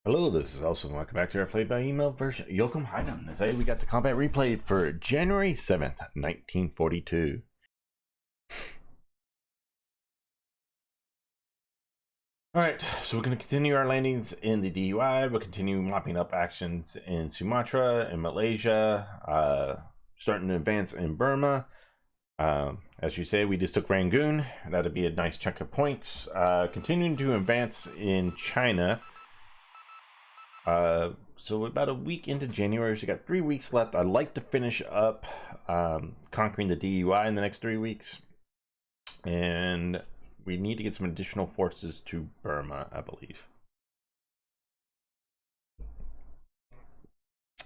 Hello, this is Hellsenstrat. Welcome back to our PBEM Vs Jochen Combat. Today we got the combat replay for January 7th, 1942. Alright, so we're going to continue our landings in the DUI. We'll continue mopping up actions in Sumatra and Malaysia, starting to advance in Burma. As you say, we just took Rangoon. That'll be a nice chunk of points. Continuing to advance in China. So about a week into January, so we got 3 weeks left. I'd like to finish up conquering the DUI in the next 3 weeks, and we need to get some additional forces to Burma, I believe.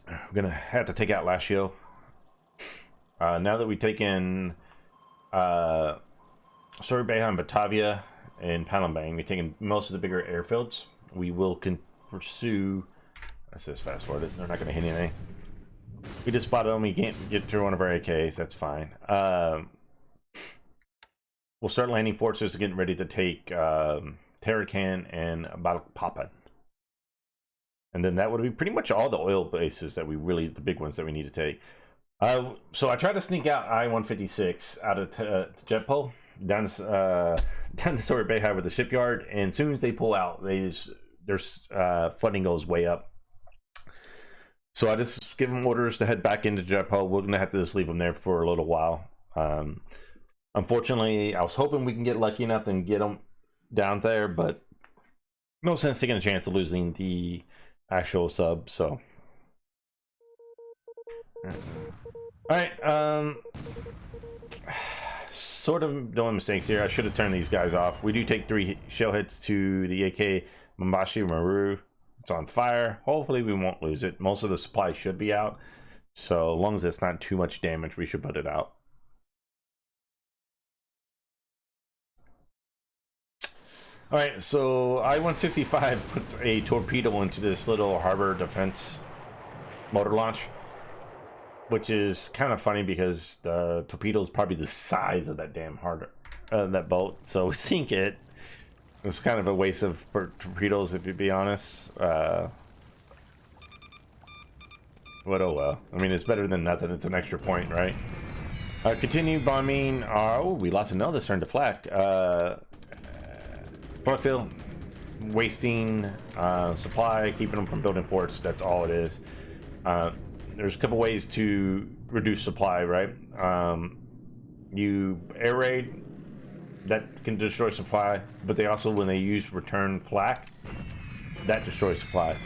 We're gonna have to take out Lashio. Now that we've taken Surabaya and Batavia and Palembang, we've taken most of the bigger airfields. We will pursue. It says fast forward. They're not going to hit anything. We just spotted them. We can't get through one of our AKs. That's fine. We'll start landing forces, getting ready to take Tarakan and Balikpapan. And then that would be pretty much all the oil bases that we really, the big ones that we need to take. So I tried to sneak out I-156 out of Jetpol down to Surabaya with the shipyard, and as soon as they pull out, their funding goes way up. So I just give them orders to head back into Jetpol. We're gonna have to just leave them there for a little while. Unfortunately, I was hoping we can get lucky enough and get them down there, but no sense taking a chance of losing the actual sub. So, all right. Sort of doing mistakes here. I should have turned these guys off. We do take 3 shell hits to the AK Mambashi Maru. It's on fire. Hopefully we won't lose it. Most of the supply should be out, so as long as it's not too much damage, we should put it out. All right, so I-165 puts a torpedo into this little harbor defense motor launch, which is kind of funny because the torpedo is probably the size of that damn that boat. So we sink it. It's kind of a waste of torpedoes, if you be honest. But oh well. I mean, it's better than nothing. It's an extra point, right? Continue bombing. Oh, we lost another turn to flak. Portfield, wasting supply, keeping them from building forts. That's all it is. There's a couple ways to reduce supply, right? You air raid. That can destroy supply, but they also, when they use return flak, that destroys supply.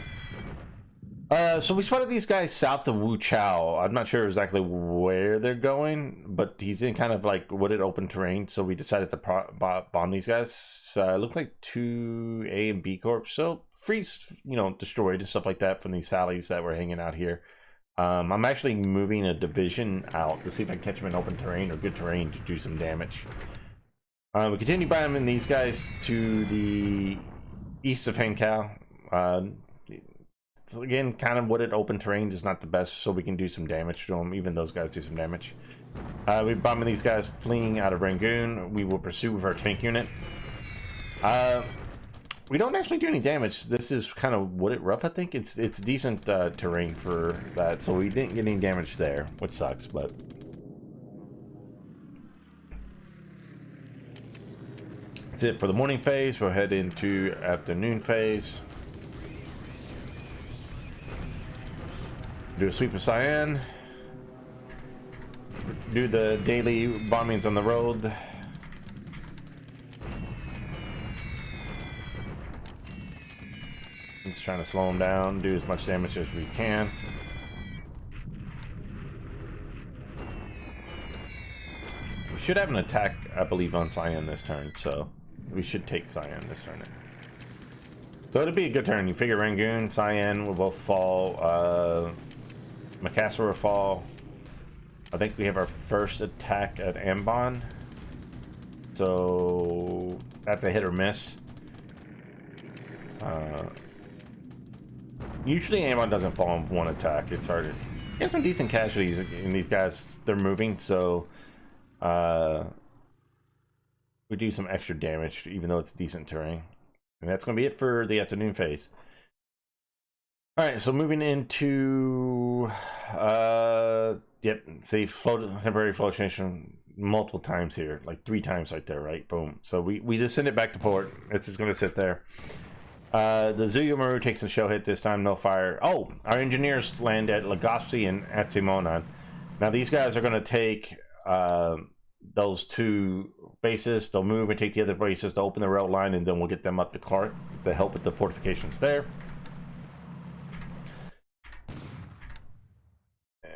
So we spotted these guys south of Wu Chao. I'm not sure exactly where they're going, but he's in kind of like wooded open terrain, so we decided to bomb these guys. So it looked like 2 A and B Corps, so freeze, destroyed and stuff like that from these sallies that were hanging out here. I'm actually moving a division out to see if I can catch them in open terrain or good terrain to do some damage. We continue bombing these guys to the east of Hankow. So again, kind of wooded open terrain is not the best, so we can do some damage to them. Even those guys do some damage. We're bombing these guys fleeing out of Rangoon. We will pursue with our tank unit. We don't actually do any damage. This is kind of wooded rough, I think. It's decent terrain for that, so we didn't get any damage there, which sucks, but... That's it for the morning phase. We'll head into afternoon phase. Do a sweep of Sian. Do the daily bombings on the road. Just trying to slow them down, do as much damage as we can. We should have an attack, I believe, on Sian this turn, so we should take Sian this turn. So it'll be a good turn. You figure Rangoon, Sian will both fall. Makassar will fall. I think we have our first attack at Ambon. So that's a hit or miss. Usually Ambon doesn't fall in one attack. It's hard to get some decent casualties in these guys. They're moving, so we do some extra damage, even though it's decent terrain. And that's going to be it for the afternoon phase. All right, so moving into yep, say temporary float station multiple times here, like 3 times right there, right? Boom. So we just send it back to port. It's just going to sit there. The Zuyu Maru takes a shell hit this time, no fire. Oh, our engineers land at Legazpi and at Timonan. Now these guys are going to take those 2 bases. They'll move and take the other bases to open the rail line, and then we'll get them up to Clark to help with the fortifications there.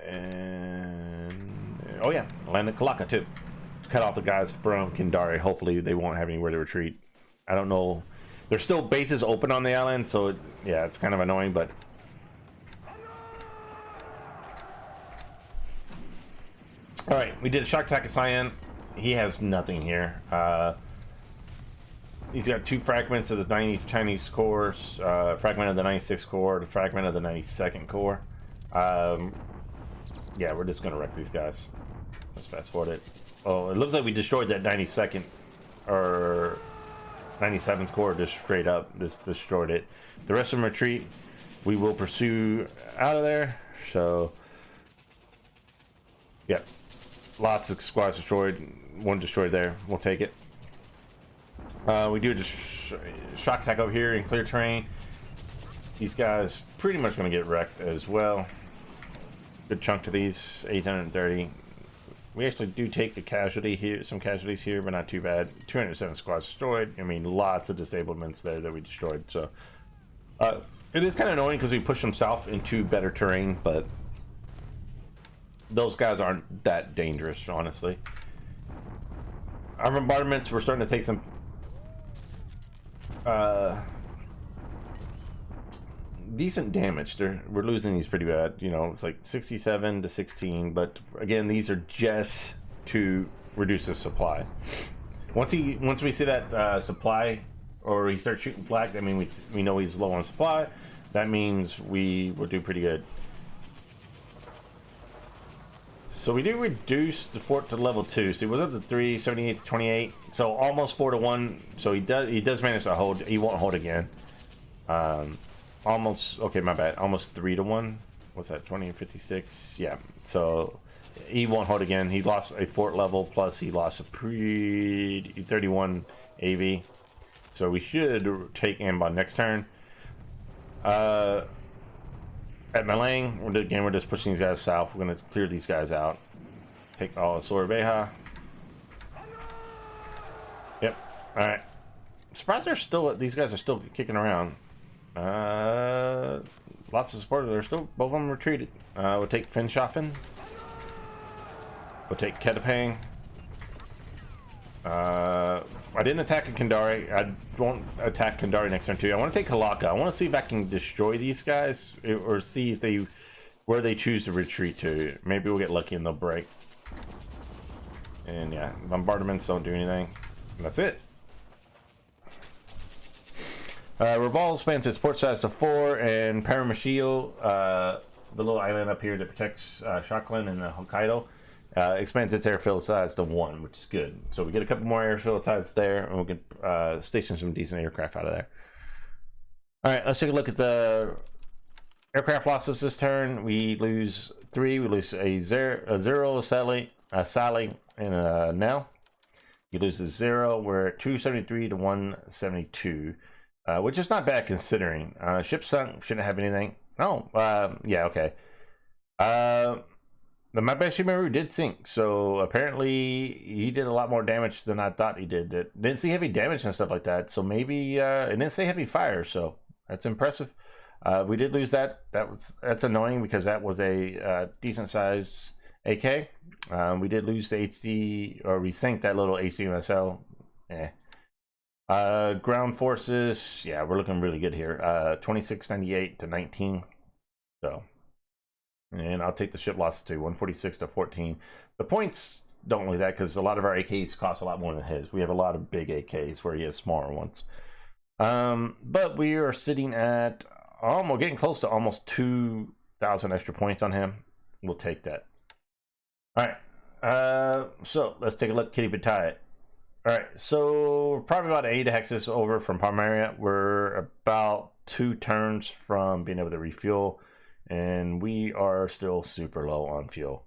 And oh yeah, land at Kalaka too. Cut off the guys from Kindari. Hopefully they won't have anywhere to retreat. I don't know. There's still bases open on the island, so yeah, it's kind of annoying, but all right, we did a shock attack at Sian. He has nothing here. He's got 2 fragments of the 90 Chinese cores, fragment of the 96th core, the fragment of the 92nd core. Yeah, we're just gonna wreck these guys. Let's fast forward it. Oh, it looks like we destroyed that 92nd or 97th core just straight up. Just destroyed it. The rest of them retreat. We will pursue out of there. So, yeah, lots of squads destroyed. 1 destroyed there. We'll take it. We do just shock attack over here in clear terrain. These guys pretty much going to get wrecked as well. Good chunk of these, 830. We actually do take a casualty here, some casualties here, but not too bad. 207 squads destroyed. I mean, lots of disablements there that we destroyed. So it is kind of annoying because we push them south into better terrain, but those guys aren't that dangerous, honestly. Our bombardments, we're starting to take some decent damage. We're losing these pretty bad. You know, it's like 67 to 16, but again, these are just to reduce the supply. Once we see that supply, or he starts shooting flak, I mean, we know he's low on supply. That means we will do pretty good. So we do reduce the fort to level 2. So he was up to 3, 78 to 28. So almost 4 to 1. So he does manage to hold. He won't hold again. Almost, okay, my bad. Almost 3 to 1. What's that? 20 and 56. Yeah. So he won't hold again. He lost a fort level, plus he lost a 31 AV. So we should take Ambon next turn. At Malang, we're just pushing these guys south. We're going to clear these guys out. Take all of Sorbeja. Yep. All right. Surprised these guys are still kicking around. Lots of support. They're still, both of them retreated. We'll take Finschaffen. We'll take Ketapang. I didn't attack a Kandari. I won't attack Kandari next turn too. I want to take Kalaka. I want to see if I can destroy these guys, or see if where they choose to retreat to. Maybe we'll get lucky and they'll break. And yeah, bombardments don't do anything. And that's it. Revolve spans its port size to 4, and Paramashio, the little island up here that protects Shaklan and Hokkaido, expands its airfield size to 1, which is good. So we get a couple more airfield sizes there, and we can station some decent aircraft out of there. All right, let's take a look at the aircraft losses this turn. We lose 3. We lose a zero, Sally, and a Nell. You lose a 0. We're at 273 to 172. Which is not bad considering. Ship sunk, shouldn't have anything. Oh, yeah, okay. The Mabashi Maru did sink, so apparently he did a lot more damage than I thought he did. It didn't see heavy damage and stuff like that, so maybe it didn't say heavy fire, so that's impressive. We did lose that. That's annoying because that was a decent sized AK. We did lose the HD, or we sank that little HDMSL. Ground forces, yeah, we're looking really good here. 2698 to 19. So, and I'll take the ship losses to 146 to 14. The points don't look that because a lot of our AKs cost a lot more than his. We have a lot of big AKs where he has smaller ones. But we are sitting at we're getting close to almost 2,000 extra points on him. We'll take that. All right. So let's take a look. Kitty Batai. All right, so we're probably about 8 hexes over from Palmaria. We're about 2 turns from being able to refuel, and we are still super low on fuel.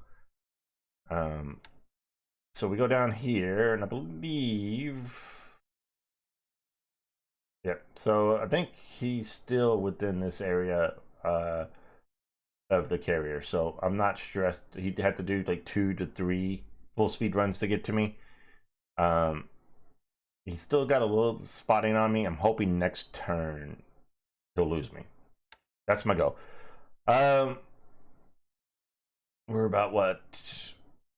So we go down here, and I believe, yep. So I think he's still within this area of the carrier. So I'm not stressed. He'd have to do like 2 to 3 full speed runs to get to me. He's still got a little spotting on me. I'm hoping next turn he'll lose me. That's my goal. We're about what,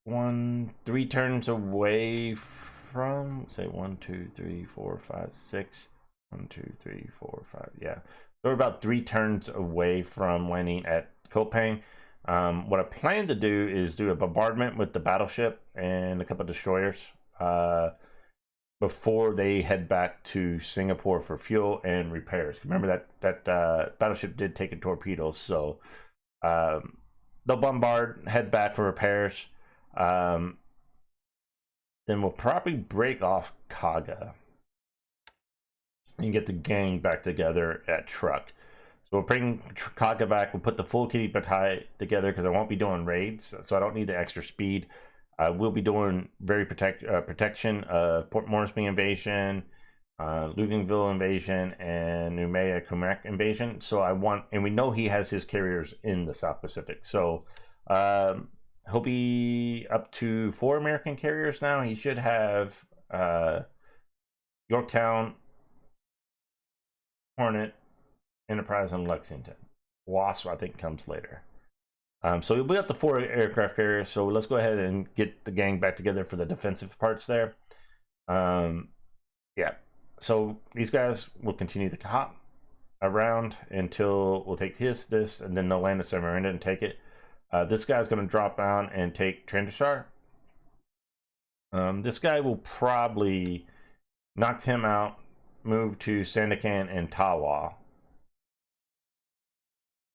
3 turns away from, say 1, 2, 3, 4, 5, 6. 1, 2, 3, 4, 5. Yeah, so we're about 3 turns away from landing at Kopang. What I plan to do is do a bombardment with the battleship and a couple of destroyers before they head back to Singapore for fuel and repairs. Remember that battleship did take a torpedo, so they'll bombard, head back for repairs. Then we'll probably break off Kaga and get the gang back together at Truck. So we'll bring Kaga back. We'll put the full kitty battalion together because I won't be doing raids, so I don't need the extra speed. We'll be doing very protection of Port Moresby invasion, Luganville invasion, and Noumea Kumak invasion. So and we know he has his carriers in the South Pacific. So he'll be up to 4 American carriers now. He should have Yorktown, Hornet, Enterprise, and Lexington. Wasp, I think, comes later. So we'll be up to 4 aircraft carriers. So let's go ahead and get the gang back together for the defensive parts there. Yeah. So these guys will continue to hop around until we'll take this, and then they'll land a submarine and take it. This guy's going to drop down and take Trandashar. This guy will probably knock him out, move to Sandakan and Tawa.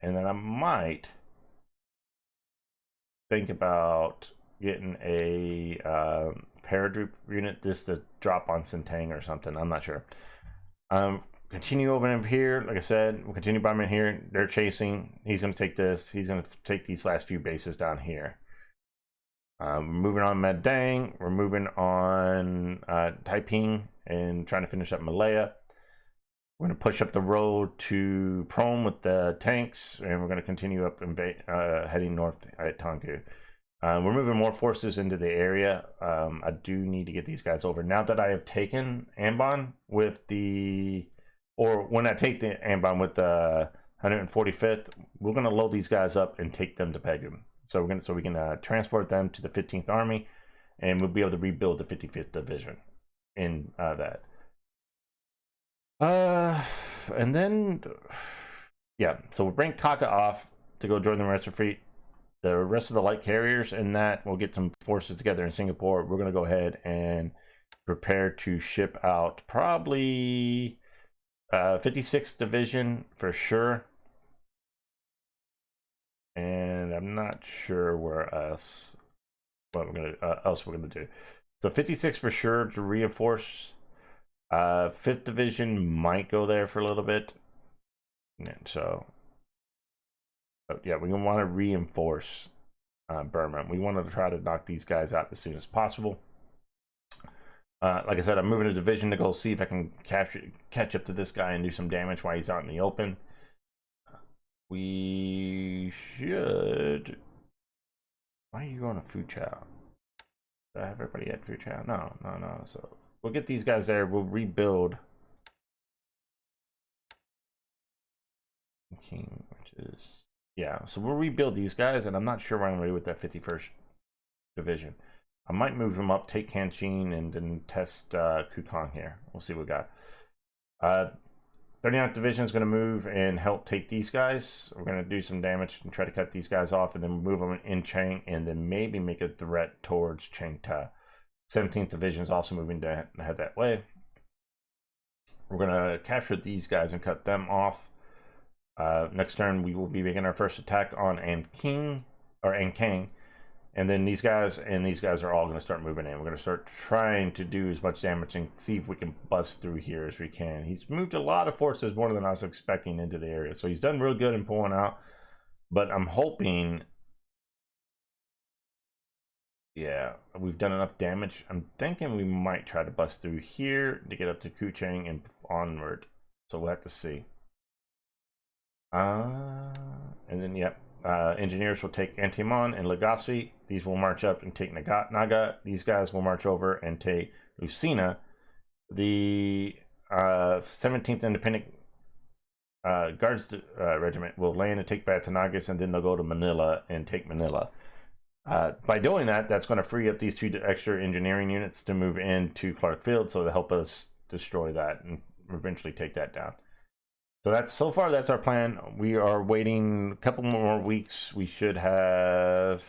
And then I might think about getting a paratroop unit just to drop on Sintang or something. I'm not sure. Continue over here. Like I said, we'll continue bombing here. They're chasing. He's going to take this. He's going to take these last few bases down here. We're moving on Madang. We're moving on Taiping and trying to finish up Malaya. We're going to push up the road to Prome with the tanks, and we're going to continue up and heading north at Tongu. We're moving more forces into the area. I do need to get these guys over. Now that I have taken Ambon with when I take the Ambon with the 145th, we're going to load these guys up and take them to Pegum. So we can transport them to the 15th Army, and we'll be able to rebuild the 55th Division in that. And then, yeah, so we'll bring Kaka off to go join the rest of fleet. The rest of the light carriers, and that we'll get some forces together in Singapore. We're going to go ahead and prepare to ship out probably 56th Division for sure. And I'm not sure where else we're gonna do. So 56 for sure to reinforce. 5th Division might go there for a little bit. And so, yeah, we're gonna want to reinforce Burma. We want to try to knock these guys out as soon as possible. Like I said, I'm moving a division to go see if I can catch up to this guy and do some damage while he's out in the open. We should. Why are you going to Fuchao? Do I have everybody at Fuchao? No. So we'll get these guys there. We'll rebuild King, which is, yeah. So we'll rebuild these guys, and I'm not sure what I'm going to do with that 51st Division. I might move them up, take Kanchin, and then test Kukong here. We'll see what we got. 39th Division is going to move and help take these guys. We're going to do some damage and try to cut these guys off, and then move them in Chang, and then maybe make a threat towards Changta. 17th Division is also moving to head that way. We're going to capture these guys and cut them off. Next turn, we will be making our first attack on Ankang. And then these guys and these guys are all going to start moving in. We're going to start trying to do as much damage and see if we can bust through here as we can. He's moved a lot of forces, more than I was expecting, into the area. So he's done real good in pulling out. But I'm hoping... yeah, we've done enough damage. I'm thinking we might try to bust through here to get up to Kuching and onward. So we'll have to see. And then, yep. Engineers will take Antimon and Legaspi. These will march up and take Naga. These guys will march over and take Lucina. The 17th Independent Guards Regiment will land and take Batanagas, and then they'll go to Manila and take Manila. By doing that, that's going to free up these 2 extra engineering units to move into Clark Field, so to help us destroy that and eventually take that down. So so far that's our plan. We are waiting a couple more weeks. We should have,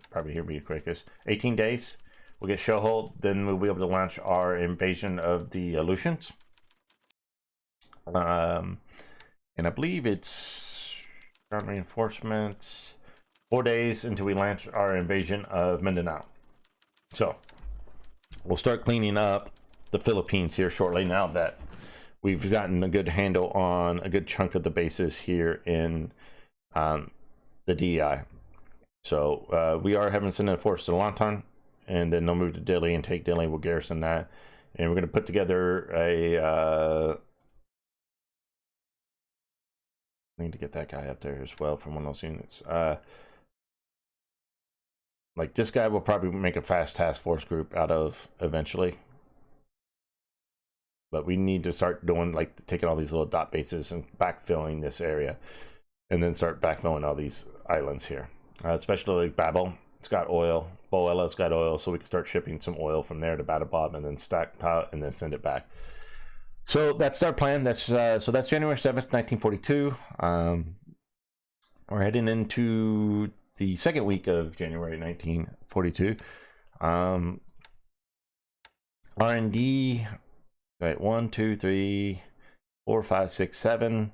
probably here be the quickest, 18 days. We'll get Shohold, then we'll be able to launch our invasion of the Aleutians. And I believe it's ground reinforcements. 4 days until we launch our invasion of Mindanao. So we'll start cleaning up the Philippines here shortly, now that we've gotten a good handle on a good chunk of the bases here in the DEI. So we are having sent a force to Lantan, and then they'll move to Dili and take Dili. We'll garrison that, and we're going to put together a need to get that guy up there as well from one of those units. Like this guy will probably make a fast task force group out of eventually. But we need to start doing, like, taking all these little dot bases and backfilling this area. And then start backfilling all these islands here. Especially like Babel. It's got oil. Boella's got oil, so we can start shipping some oil from there to Batabob and then stockpile and then send it back. So that's our plan. That's so that's January 7th, 1942. We're heading into the second week of January 1942. R&D, right, 1, 2, 3, 4, 5, 6, 7,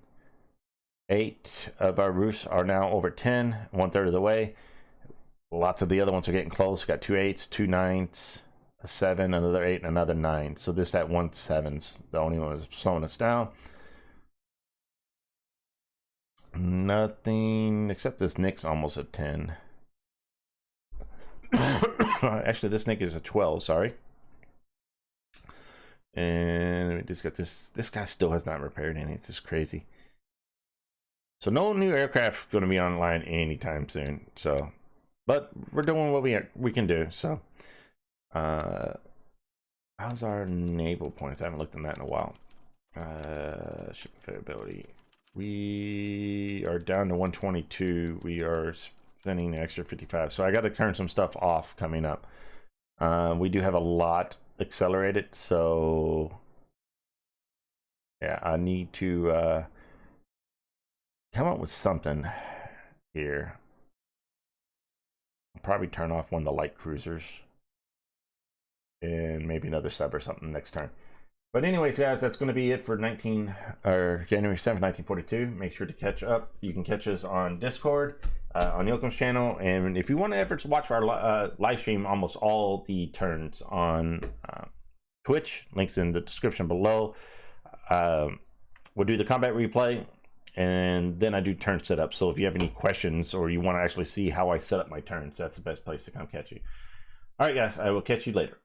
8 of our roofs are now over 10, 1/3 of the way. Lots of the other ones are getting close. We got 2 8s, 2 9s, a 7, another 8, and another 9. So that 1 7's the only one that's slowing us down. Nothing except this Nick's almost a 10. Actually, this Nick is a 12. Sorry. And we just got this. This guy still has not repaired any. It's just crazy. So no new aircraft going to be online anytime soon. So, but we're doing what we can do. So, how's our naval points? I haven't looked at that in a while. Shipping favorability. We are down to 122. We are spending an extra 55. So I got to turn some stuff off coming up. We do have a lot accelerated, so yeah, I need to come up with something here. I'll probably turn off one of the light cruisers and maybe another sub or something next turn. But anyways, guys, that's going to be it for January 7th, 1942. Make sure to catch up. You can catch us on Discord, on Jochem's channel, and if you want to ever watch our live stream almost all the turns on Twitch, links in the description below. We'll do the combat replay, and then I do turn setup. So if you have any questions or you want to actually see how I set up my turns, that's the best place to come catch you. All right, guys, I will catch you later.